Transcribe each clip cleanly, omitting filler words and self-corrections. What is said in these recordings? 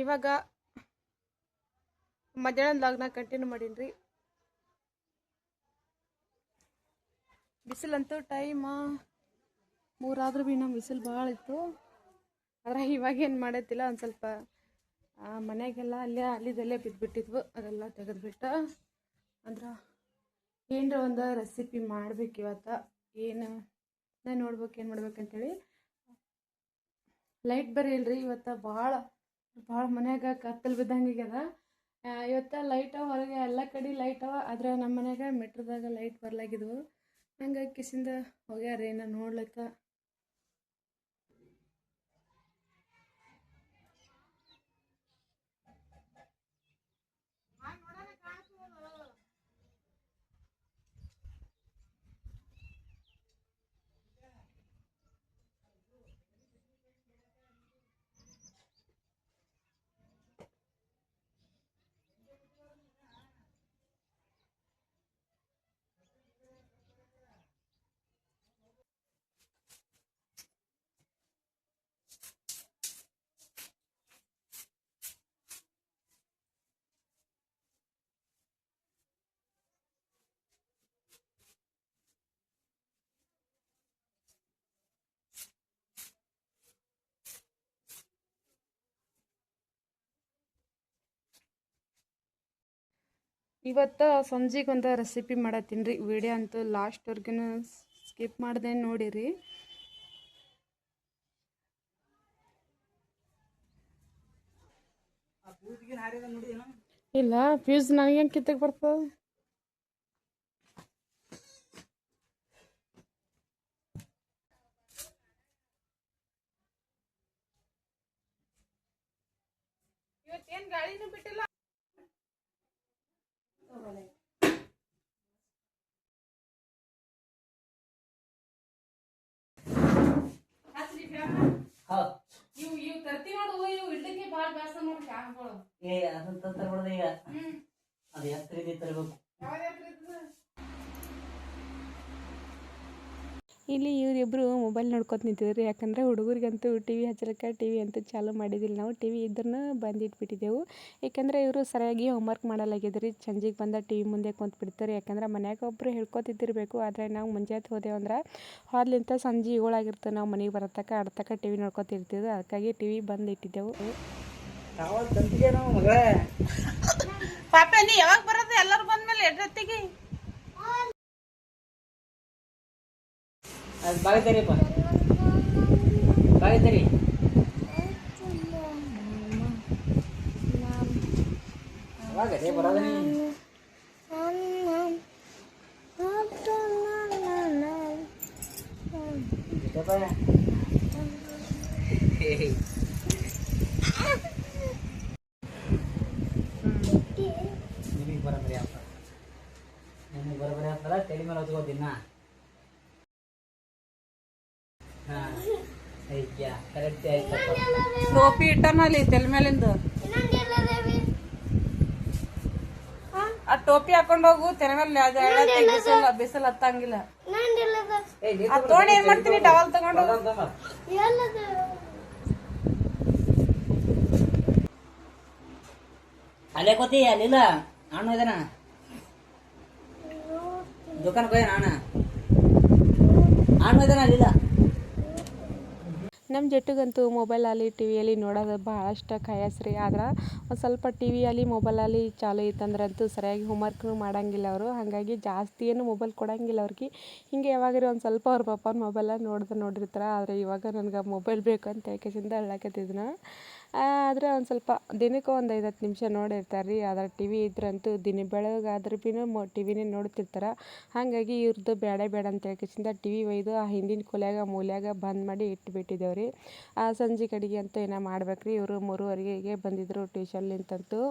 ಇವಾಗ ಮಧ್ಯಾಹ್ನದ ಲಾಗ್ನ ಕಂಟಿನ್ಯೂ ಮಾಡೀನಿ. ಬಿಸಿಲಂತೂ ಟೈಮ್ 3 ಆದ್ರೂ ಭೀ ನಮ್ಮ ಬಿಸಿಲು ಭಾಳ ಇತ್ತು. ಆದರೆ ಇವಾಗ ಏನು ಮಾಡೈತಿಲ್ಲ, ಒಂದು ಸ್ವಲ್ಪ ಮನೆಗೆಲ್ಲ ಅಲ್ಲಿದಲ್ಲೇ ಬಿದ್ದುಬಿಟ್ಟಿದ್ವು, ಅದೆಲ್ಲ ತೆಗೆದುಬಿಟ್ಟು ಅಂದ್ರೆ ಏನರ ಒಂದು ರೆಸಿಪಿ ಮಾಡ್ಬೇಕು ಇವತ್ತು. ನಾನು ನೋಡ್ಬೇಕು ಏನು ಮಾಡ್ಬೇಕಂತೇಳಿ. ಲೈಟ್ ಬರೀ ಇಲ್ರಿ ಇವತ್ತು, ಭಾಳ ಮನ್ಯಾಗ ಕತ್ತಲು ಬಿದ್ದಂಗಾಗ್ಯದ. ಇವತ್ತು ಲೈಟ್ ಅವ ಹೊರಗೆ, ಎಲ್ಲ ಕಡೆ ಲೈಟ್ ಅವ, ಆದರೆ ನಮ್ಮ ಮನ್ಯಾಗ ಮೆಟ್ರದಾಗ ಲೈಟ್ ಬರ್ಲಾಗಿದ್ವು. ಹಂಗಾಗಿ ಕಿಸಿಂದ ಹೋಗ್ಯಾರ ನಾನು ನೋಡ್ಲಿಕ್ಕೆ. ಇವತ್ತು ಸಂಜೆಗೆ ಒಂದು ರೆಸಿಪಿ ಮಾಡತ್ತೀನಿ ರೀ. ವಿಡಿಯೋ ಅಂತೂ ಲಾಸ್ಟ್ವರ್ಗೂ ಸ್ಕಿಪ್ ಮಾಡ್ದೆ ನೋಡಿರಿ. ಇಲ್ಲ ಫ್ಯೂಸ್ ನನಗೇನು ಕಿತ್ತಕ್ಕೆ ಬರ್ತದೆ. ಇವತ್ತೇನು ಗಾಳಿನೂ ಬಿಟ್ಟಿಲ್ಲ. ಇವು ತರ್ತಿ ನೋಡು, ಇವು ಇಡ್ಲಿಕ್ಕೆ ಭಾಳ ಬೇಸರ ನೋಡಿ ಫ್ಯಾನ್ಗಳು. ಅದನ್ನ ತರ್ಬಿಡ್ದ ಈಗ. ಅದು ಎತ್ತರ ಇದೆ ತರಬೇಕು. ಇಲ್ಲಿ ಇವರಿಬ್ಬರು ಮೊಬೈಲ್ ನೋಡ್ಕೊತ ನಿಂತಿದ್ರು. ಯಾಕಂದರೆ ಹುಡುಗರಿಗಂತೂ ಟಿ ವಿ ಹಚ್ಚಲಿಕ್ಕೆ ಟಿ ವಿ ಅಂತೂ ಚಾಲೂ ಮಾಡಿದ್ದಿಲ್ಲ. ನಾವು ಟಿ ವಿ ಇದ್ರೂ ಬಂದಿಟ್ಬಿಟ್ಟಿದ್ದೆವು. ಯಾಕಂದರೆ ಇವರು ಸರಿಯಾಗಿ ಹೋಮ್ವರ್ಕ್ ಮಾಡಲಾಗಿದ್ರಿ. ಸಂಜೆಗೆ ಬಂದ ಟಿ ವಿ ಮುಂದೆ ಕುಂತ್ಬಿಡ್ತಾರೆ. ಯಾಕಂದ್ರೆ ಮನ್ಯಾಗ ಒಬ್ಬರು ಹೇಳ್ಕೊತಿದ್ದಿರಬೇಕು. ಆದರೆ ನಾವು ಮುಂಜಾನೆ ಹೋದೆವಂದ್ರೆ ಹೊದ್ಲಿಂತ ಸಂಜೆ 7 ಆಗಿರ್ತದೆ, ನಾವು ಮನೆಗೆ ಬರತಕ್ಕ ಆಡ್ತಕ್ಕ ಟಿ ವಿ ನೋಡ್ಕೊತಿರ್ತಿದ್ವಿ. ಅದಕ್ಕಾಗಿ ಟಿ ವಿ ಬಂದಿಟ್ಟಿದ್ದೆವು. ಪಾಪ ನೀ ಯಾವಾಗ ಬರೋದು? ಎಲ್ಲರೂ ಬಂದ್ಮೇಲೆ ಎಷ್ಟೊತ್ತಿಗೆ? ಅದು ಬಾಗಿದ್ದೀರಿಪ್ಪ, ಬಾಗಿದ್ದೀರಿ. ಯಾವಾಗದೇ ಬರೋದು ನೀ? ನಿಮಗೆ ಬರೋಬರಿ ಆಗ್ತದೆ, ನಿಮಗೆ ಬರೋಬರಿ ಆಗ್ತಲ್ಲ. ತಲೆ ಮೇಲೆ ಹೊತ್ಕೋತೀನಿ ನಾ. ಟೋಪಿ ಇಟ್ಟನಲ್ಲಿ ತಲೆ ಮೇಲಿಂದ ಆ ಟೋಪಿ ಹಾಕೊಂಡ್ ಹೋಗು ತೆರೆ ಮೇಲೆ. ಬಿಸಿಲು ಹತ್ತಂಗಿಲ್ಲ. ತಗೊಂಡು ಏನ್ ಮಾಡ್ತೀನಿ? ಟವಲ್ ತಗೊಂಡು ಅಲ್ಲೇ ಕೋತಿ ಅಲ್ಲಿಲ್ಲ. ನಾನು ಇದನ ದುಕಾನಕ್ಕೆ ಹೋಯ್ಯ. ನಾನು ಇದನ ಅಲ್ಲಿಲ್ಲ. ನಮ್ಮ ಜಟ್ಟಿಗಂತೂ ಮೊಬೈಲಲ್ಲಿ ಟಿ ವಿಯಲ್ಲಿ ನೋಡೋದು ಭಾಳಷ್ಟು ಖಾಯಸ್ರಿ. ಆದ್ರೆ ಒಂದು ಸ್ವಲ್ಪ ಟಿ ವಿಯಲ್ಲಿ ಮೊಬೈಲಲ್ಲಿ ಚಾಲು ಇತ್ತಂದ್ರಂತೂ ಸರಿಯಾಗಿ ಹೋಮ್ವರ್ಕ್ನು ಮಾಡೋಂಗಿಲ್ಲ ಅವರು. ಹಾಗಾಗಿ ಜಾಸ್ತಿ ಏನು ಮೊಬೈಲ್ ಕೊಡೋಂಗಿಲ್ಲ ಅವ್ರಿಗೆ. ಹಿಂಗೆ ಯಾವಾಗಾರ ಒಂದು ಸ್ವಲ್ಪ ಅವ್ರ ಪಪ್ಪನ ಮೊಬೈಲ ನೋಡಿರ್ತಾರೆ. ಆದರೆ ಇವಾಗ ನನಗೆ ಮೊಬೈಲ್ ಬೇಕು ಅಂತ ಹೇಳ್ಕೆಸಿಂದ ಹೇಳಕತ್ತಿದ್ನ. ಆದರೆ ಒಂದು ಸ್ವಲ್ಪ ದಿನಕ್ಕೆ ಒಂದು 5-10 ನಿಮಿಷ ನೋಡಿರ್ತಾರೆ ರೀ. ಆದರೆ ಟಿ ವಿ ಇದ್ರಂತೂ ದಿನ ಬೆಳಗಾದ್ರೆ ಭೀ ಟಿ ವಿನೇ ನೋಡ್ತಿರ್ತಾರೆ. ಹಾಗಾಗಿ ಇವ್ರದ್ದು ಬೇಡ ಅಂತ ಹೇಳ್ಕೆಸಿಂದ ಟಿ ವಿ ಒಯ್ದು ಆ ಹಿಂದಿನ ಮೂಲ್ಯಾಗ ಬಂದ್ ಮಾಡಿ ಇಟ್ಬಿಟ್ಟಿದ್ದೇವೆ ರೀ. ಸಂಜೆ ಕಡೆಗೆ ಅಂತೂ ಏನೋ ಮಾಡ್ಬೇಕ್ರಿ. ಇವರು 3:30ಗೆ ಬಂದಿದ್ರು ಟ್ಯೂಷನ್ಲಿಂತಂತೂ.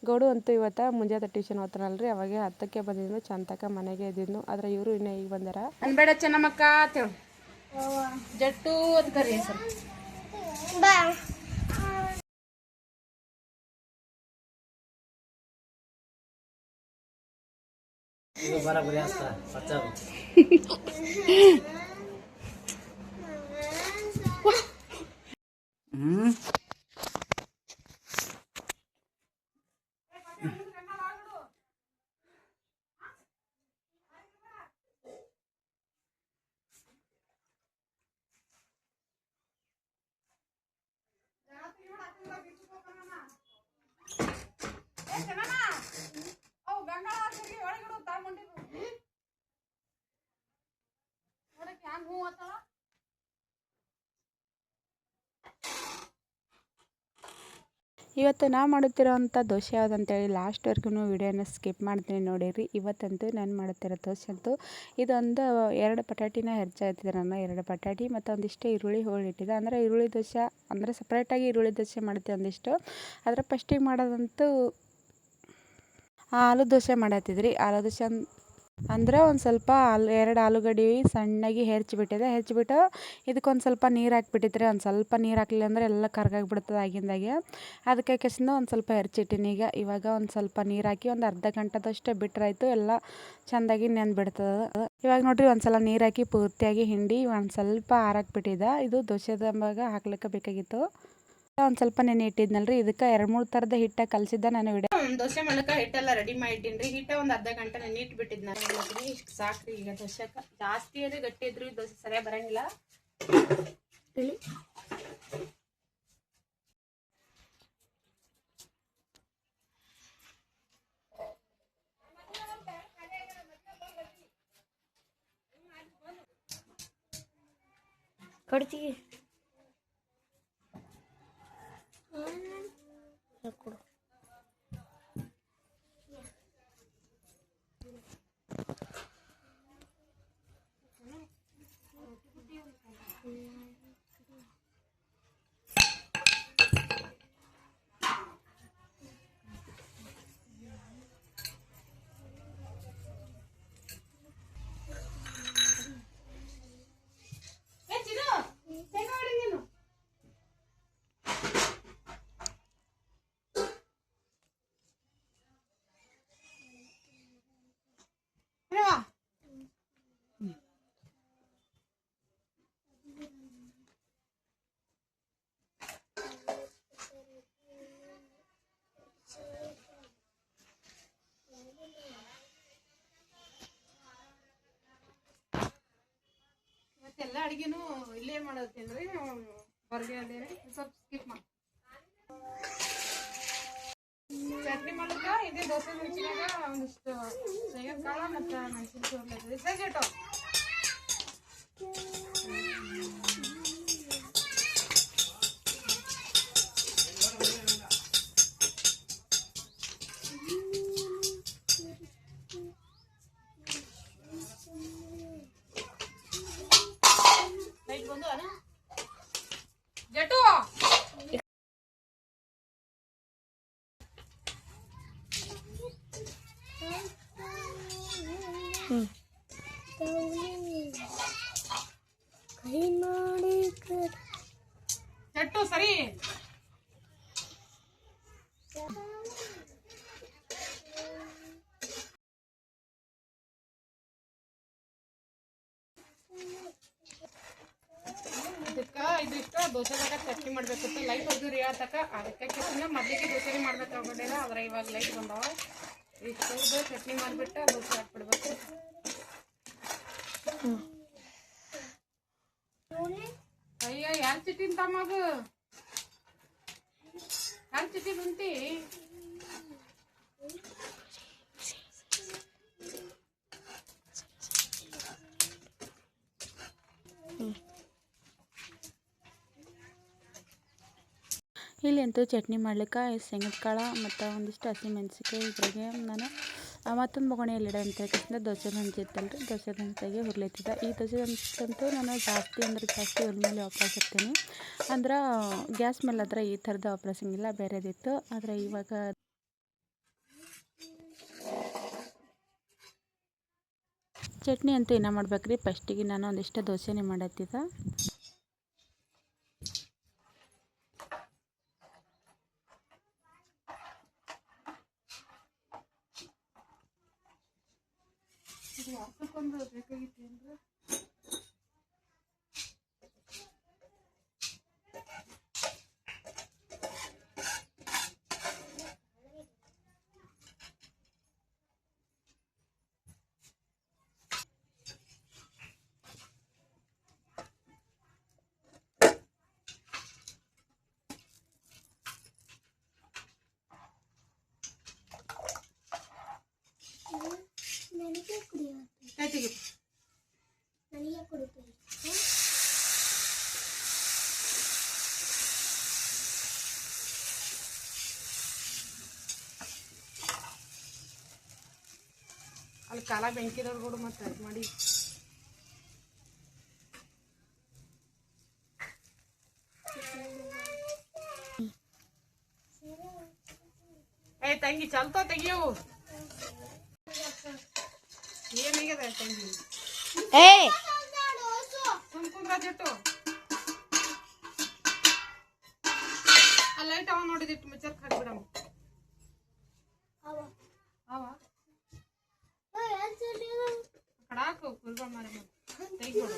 ಗೌಡು ಅಂತೂ ಇವತ್ತು ಮುಂಜಾನೆ ಟ್ಯೂಷನ್ ಹೋಗ್ತಾನಲ್ರಿ, ಅವಾಗ 10ಕ್ಕೆ ಬಂದಿದ್ನು. ಚಂತಕ ಮನೆಗೆ ಇದ್ದಿದ್ನು. ಆದರೆ ಇವರು ಇನ್ನೂ ಈಗ ಬಂದಾರ. ಅನ್ಬೇಡ ಚೆನ್ನಮ್ಮಕ್ಕ ಅಂತೇಳು. ಜಟ್ಟು ಅಂತ ಕರಿ ಸರ್. ಇದು ಬರೋಬರಿ ಆಗ್ತಾ ಪಚ್ಚದು. ಇವತ್ತು ನಾ ಮಾಡುತ್ತಿರೋವಂಥ ದೋಸೆ ಯಾವುದಂತೇಳಿ ಲಾಸ್ಟ್ವರೆಗೂ ವಿಡಿಯೋನ ಸ್ಕಿಪ್ ಮಾಡ್ತೀನಿ ನೋಡಿರಿ. ಇವತ್ತಂತೂ ನಾನು ಮಾಡುತ್ತಿರೋ ದೋಸೆ ಅಂತೂ ಇದೊಂದು 2 ಬಟಾಟಿನ ಹೆಚ್ಚಾಗ್ತಿದೆ. ನಾನು 2 ಬಟಾಟಿ ಮತ್ತು ಒಂದಿಷ್ಟು ಈರುಳ್ಳಿ ಹೋಳಿಟ್ಟಿದ್ದೆ. ಅಂದರೆ ಈರುಳ್ಳಿ ದೋಸೆ ಅಂದರೆ ಸಪ್ರೇಟಾಗಿ ಈರುಳ್ಳಿ ದೋಸೆ ಮಾಡ್ತೀವಿ ಒಂದಿಷ್ಟು. ಆದರೆ ಫಸ್ಟಿಗೆ ಮಾಡೋದಂತೂ ಆಲೂ ದೋಸೆ ಮಾಡತ್ತಿದ್ರಿ. ಆಲೂ ದೋಸೆ ಅಂದರೆ ಒಂದು ಸ್ವಲ್ಪ 2 ಆಲೂಗಡ್ಡೆ ಸಣ್ಣಗೆ ಹೆಚ್ಚಿಬಿಟ್ಟು ಇದಕ್ಕೊಂದು ಸ್ವಲ್ಪ ನೀರು ಹಾಕ್ಬಿಟ್ಟಿದ್ರಿ. ಒಂದು ಸ್ವಲ್ಪ ನೀರು ಹಾಕಲಿಲ್ಲ ಅಂದರೆ ಎಲ್ಲ ಕರ್ಗಾಗಿಬಿಡ್ತದೆ ಆಗಿಂದಾಗೆ. ಅದಕ್ಕೆ ಕೆಸಿಂದ ಒಂದು ಸ್ವಲ್ಪ ಹೆಚ್ಚಿಟ್ಟಿನಿ. ಇವಾಗ ಒಂದು ಸ್ವಲ್ಪ ನೀರು ಹಾಕಿ ಒಂದು ಅರ್ಧ ಗಂಟೆದಷ್ಟು ಬಿಟ್ರಾಯ್ತು, ಎಲ್ಲ ಚೆಂದಾಗಿ ನೆಂದ್ಬಿಡ್ತದೆ. ಇವಾಗ ನೋಡಿರಿ ಒಂದು ಸಲ ನೀರು ಹಾಕಿ ಪೂರ್ತಿಯಾಗಿ ಹಿಂಡಿ ಒಂದು ಸ್ವಲ್ಪ ಆರಾಕ್ಬಿಟ್ಟಿದ್ದೆ. ಇದು ದೋಸೆದಾಗ ಹಾಕ್ಲಿಕ್ಕೆ ಬೇಕಾಗಿತ್ತು. ಒಂದು ಸ್ವಲ್ಪ ನೆನೆ ಇಟ್ಟಿದ್ನಲ್ರಿ, ಇದಕ್ಕೆ 2-3 ಥರದ ಹಿಟ್ಟ ಕಲಸಿದ್ದ ನಾನು ದೋಸೆ ಮಾಡಕ್ಕೆ ಹಿಟ್ಟೆಲ್ಲ ರೆಡಿ ಮಾಡಿಟ್ಟಿನ್ರಿ. ಹಿಟ್ಟ ಒಂದು ಅರ್ಧ ಗಂಟೆ ನೆನೆ ಇಟ್ಬಿಟ್ಟಿದ್ನ. ಇಷ್ಟು ಸಾಕ್ರಿ. ಈಗ ದೋಸೆಕ್ಕೆ ಜಾಸ್ತಿ ಏನೇ ಗಟ್ಟಿ ಇದ್ರು ದೋಸೆ ಸರಿಯಾಗಿ ಬರಂಗಿಲ್ಲ. ಕಡ್ತೀವಿ ಕೊಡು. ಎಲ್ಲ ಅಡಿಗೆನೂ ಇಲ್ಲೇ ಮಾಡೋದೇನ್ರಿ, ಹೊರಗೆ ಅದೇನೆ ಸ್ವಲ್ಪ ಸ್ಕಿಪ್ ಮಾಡಿ. ಚಟ್ನಿ ಮಾಡಕ್ಕ ಇದೇ ದೋಸೆ ಮೆಣಸಿನಾಗ ಒಂದಿಷ್ಟು ಶೇಂಗದ ಕಾಳು ಮತ್ತು ಮೆಣಸಿನಕಾಯಿ ಸಜ್ಜೆಟು ಜಟು ಜಟ್ಟು ಸರಿ. ಇದಕ್ಕೆ ಇದಿಷ್ಟು ದೋಸೆದಾಗ ಚಟ್ನಿ ಮಾಡ್ಬೇಕಿತ್ತು. ಲೈಟ್ ಹೋದ್ರಿ ತಕ ಅದಕ್ಕೆ ಮೊದಲಿಗೆ ದೋಸೆ ಮಾಡ್ಬೇಕಾಗ್ಬಿಟ್ಟಿಲ್ಲ. ಆದ್ರೆ ಇವಾಗ ಲೈಟ್ ಬಂದಾವ. ಇಷ್ಟು ಚಟ್ನಿ ಮಾಡಿಬಿಟ್ಟು ದೋಸೆ ಹಾಕ್ಬಿಡ್ಬೇಕು. ಅಯ್ಯ ಯಾರು ಚಿಟ್ಟಿನ ತಮ್ಮಗ ಯಾರು ಚಿಟ್ಟಿ ಬಂತಿ? ಇಲ್ಲಿ ಅಂತೂ ಚಟ್ನಿ ಮಾಡ್ಲಿಕ್ಕೆ ಶೇಂಗದ ಕಾಳು ಮತ್ತು ಒಂದಿಷ್ಟು ಹಸಿಮೆಣ್ಸಿಕಾಯಿ ಇದ್ರಾಗೆ ನಾನು ಮತ್ತೊಂದು ಬೊಗಣೆಯಲ್ಲಿ ಇಡೋಂಥ ದೋಸೆ ಹಂಚಿತ್ತಲ್ರಿ, ದೋಸೆ ಹಂಚಾಗೆ ಹುರ್ಲೈತಿದ್ದೆ. ಈ ದೋಸೆ ಹಂಚಂತೂ ನಾನು ಜಾಸ್ತಿ ಹುಲ್ ಮೇಲೆ ವಾಪಸ್ಸಿರ್ತೀನಿ. ಅಂದ್ರೆ ಗ್ಯಾಸ್ ಮೇಲೆ ಆದ್ರೆ ಈ ಥರದ ವಾಪಸ್ಸಿಂಗಿಲ್ಲ, ಬೇರೆದಿತ್ತು. ಆದರೆ ಇವಾಗ ಚಟ್ನಿ ಅಂತೂ ಇನ್ನೂ ಮಾಡ್ಬೇಕ್ರಿ. ಫಸ್ಟಿಗೆ ನಾನು ಒಂದಿಷ್ಟು ದೋಸೆನೇ ಮಾಡತ್ತಿದ್ದೆ. ವಾಸಕ್ಕೊಂದು ಬೇಕಾಗಿತ್ತು ಅಂದ್ರೆ ಅಲ್ಲಿ ಕಾಲ ಬೆಂಕಿದವ್ರು ಕೂಡ ಮತ್ತೆ ಇದು ಮಾಡಿ ಏ ತಂಗಿ ಚಲ್ತ ತೆಗಿಯು ಏನಾಗಿದೆ ತಂಗಿ ಕುಂದ್ರ ಜಟ್ಟು ಆ ಲೈಟ್ ಅವ ನೋಡಿದಿಟ್ಟು ಮಿಚ್ಚರ್ ಹಾಕ್ಬಿಡಮ್ಮ ಅವ ಕಡಾಕು ಕುಲ್ಬ ಮಾರ ತೆಗಿಬಿಡು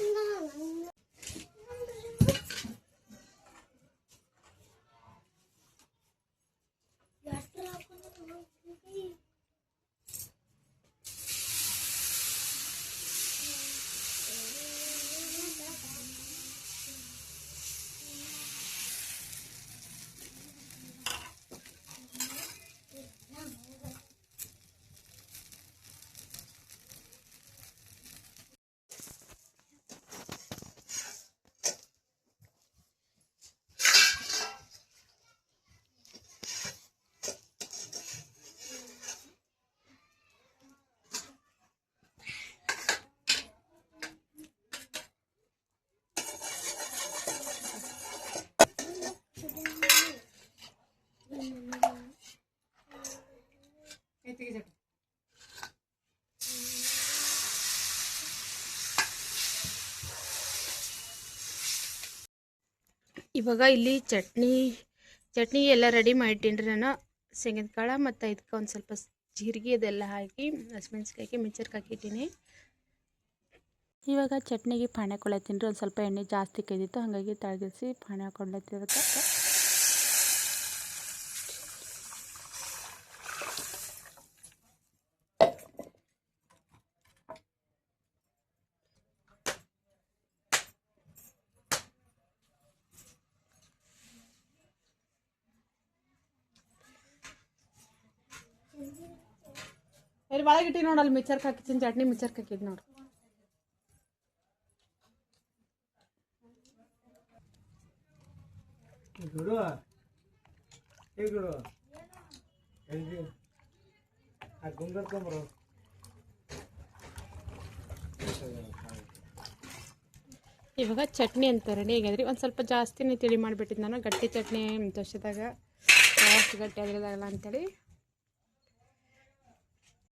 ಇವಾಗ ಇಲ್ಲಿ ಚಟ್ನಿ ಎಲ್ಲ ರೆಡಿ ಮಾಡಿಟ್ಟಿನ್ರಿ ನಾನು ಶೇಂಗದ ಕಾಳು ಮತ್ತು ಇದಕ್ಕೆ ಒಂದು ಸ್ವಲ್ಪ ಜೀರಿಗೆ ಇದೆಲ್ಲ ಹಾಕಿ ಹಸಿಮೆಣ್ಸಿಕಾಯಿ ಹಾಕಿ ಮಿಕ್ಸರ್ಗೆ ಹಾಕಿಟ್ಟಿನಿ. ಇವಾಗ ಚಟ್ನಿಗೆ ಪಾಣಿ ಹಾಕೊಳತ್ತೀನಿ ರೀ. ಒಂದು ಸ್ವಲ್ಪ ಎಣ್ಣೆ ಜಾಸ್ತಿ ಕೈದಿತ್ತು, ಹಾಗಾಗಿ ತಳಗಿಸಿ ಪಾಣಿ ಹಾಕೊಳತ್ತೀನಿ. ಅದಕ್ಕೆ ಇಲ್ಲಿ ಒಳಗಿಟ್ಟು ನೋಡಲ್ಲಿ ಮಿಕ್ಸರ್ಗೆ ಹಾಕಿದ್ದೀನಿ ಚಟ್ನಿ ಮಿಕ್ಸರ್ಗೆ ಹಾಕಿದ್ ನೋಡ್ರಿ. ಇವಾಗ ಚಟ್ನಿ ಅಂತ ರೆಡಿ ಆಗ್ಯದ್ರಿ. ಒಂದು ಸ್ವಲ್ಪ ಜಾಸ್ತಿನೇ ತಿಳಿ ಮಾಡಿಬಿಟ್ಟಿದ್ದು ನಾನು, ಗಟ್ಟಿ ಚಟ್ನಿ ತೋರ್ಸಿದಾಗ ಜಾಸ್ತಿ ಗಟ್ಟಿ ಆಗಿರೋದಾಗಲ್ಲ ಅಂತೇಳಿ